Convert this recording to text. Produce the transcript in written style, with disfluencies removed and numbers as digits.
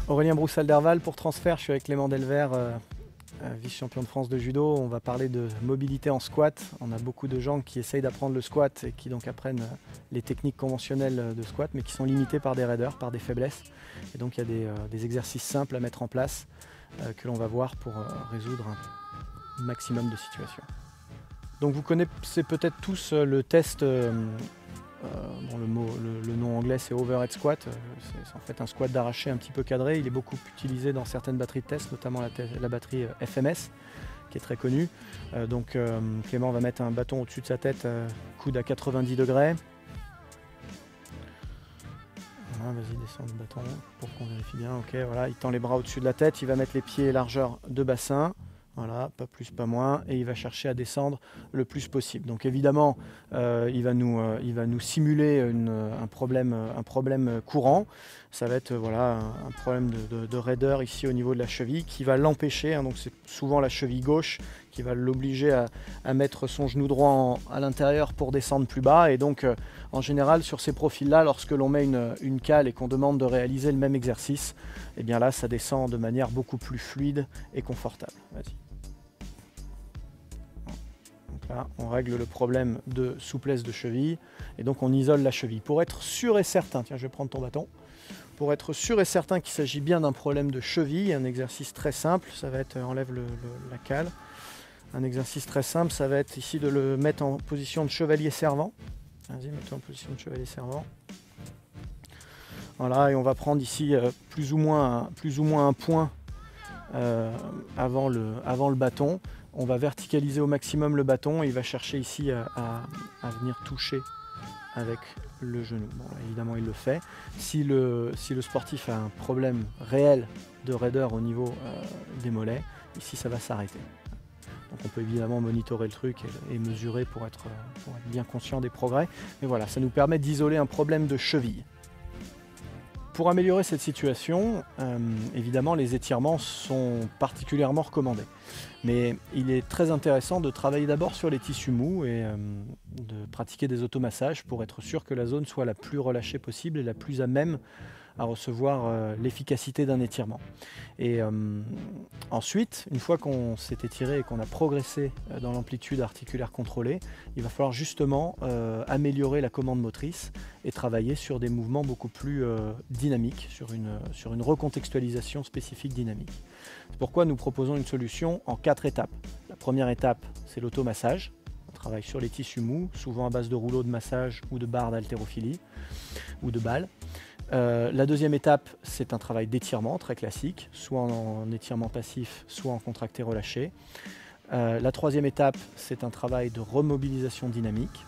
Aurélien Broussal-Derval pour Transfert, je suis avec Clément Delvert, vice-champion de France de judo. On va parler de mobilité en squat. On a beaucoup de gens qui essayent d'apprendre le squat et qui donc apprennent les techniques conventionnelles de squat, mais qui sont limités par des raideurs, par des faiblesses. Et donc il y a des exercices simples à mettre en place que l'on va voir pour résoudre un maximum de situations. Donc vous connaissez peut-être tous le test. Bon, le nom anglais c'est overhead squat, c'est en fait un squat d'arraché un petit peu cadré. Il est beaucoup utilisé dans certaines batteries de test, notamment la batterie FMS qui est très connue. Clément va mettre un bâton au-dessus de sa tête, coude à 90 degrés. Voilà, vas-y, descends le bâton pour qu'on vérifie bien. Ok, voilà, il tend les bras au-dessus de la tête, il va mettre les pieds largeur de bassin. Voilà, pas plus, pas moins, et il va chercher à descendre le plus possible. Donc évidemment, il va nous simuler un problème courant. Ça va être voilà, un problème de raideur ici au niveau de la cheville qui va l'empêcher, hein, donc c'est souvent la cheville gauche qui va l'obliger à mettre son genou droit à l'intérieur pour descendre plus bas. Et donc en général sur ces profils-là, lorsque l'on met une cale et qu'on demande de réaliser le même exercice, et bien là ça descend de manière beaucoup plus fluide et confortable. Vas-y. Là, on règle le problème de souplesse de cheville et donc on isole la cheville. Pour être sûr et certain, tiens je vais prendre ton bâton, pour être sûr et certain qu'il s'agit bien d'un problème de cheville, un exercice très simple, ça va être, enlève la cale, un exercice très simple, ça va être ici de le mettre en position de chevalier servant. Vas-y, mets-toi en position de chevalier servant. Voilà, et on va prendre ici plus ou moins un point avant le bâton. On va verticaliser au maximum le bâton et il va chercher ici à venir toucher avec le genou. Bon, là, évidemment, il le fait. Si le sportif a un problème réel de raideur au niveau des mollets, ici, ça va s'arrêter. Donc on peut évidemment monitorer le truc et mesurer pour être bien conscient des progrès. Mais voilà, ça nous permet d'isoler un problème de cheville. Pour améliorer cette situation, évidemment, les étirements sont particulièrement recommandés. Mais il est très intéressant de travailler d'abord sur les tissus mous et de pratiquer des automassages pour être sûr que la zone soit la plus relâchée possible et la plus à même à recevoir l'efficacité d'un étirement. Et ensuite, une fois qu'on s'est étiré et qu'on a progressé dans l'amplitude articulaire contrôlée, il va falloir justement améliorer la commande motrice et travailler sur des mouvements beaucoup plus dynamiques, sur une recontextualisation spécifique dynamique. C'est pourquoi nous proposons une solution en 4 étapes. La première étape, c'est l'automassage. On travaille sur les tissus mous, souvent à base de rouleaux de massage ou de barres d'haltérophilie ou de balles. La deuxième étape, c'est un travail d'étirement très classique, soit en étirement passif, soit en contracté relâché. La troisième étape, c'est un travail de remobilisation dynamique.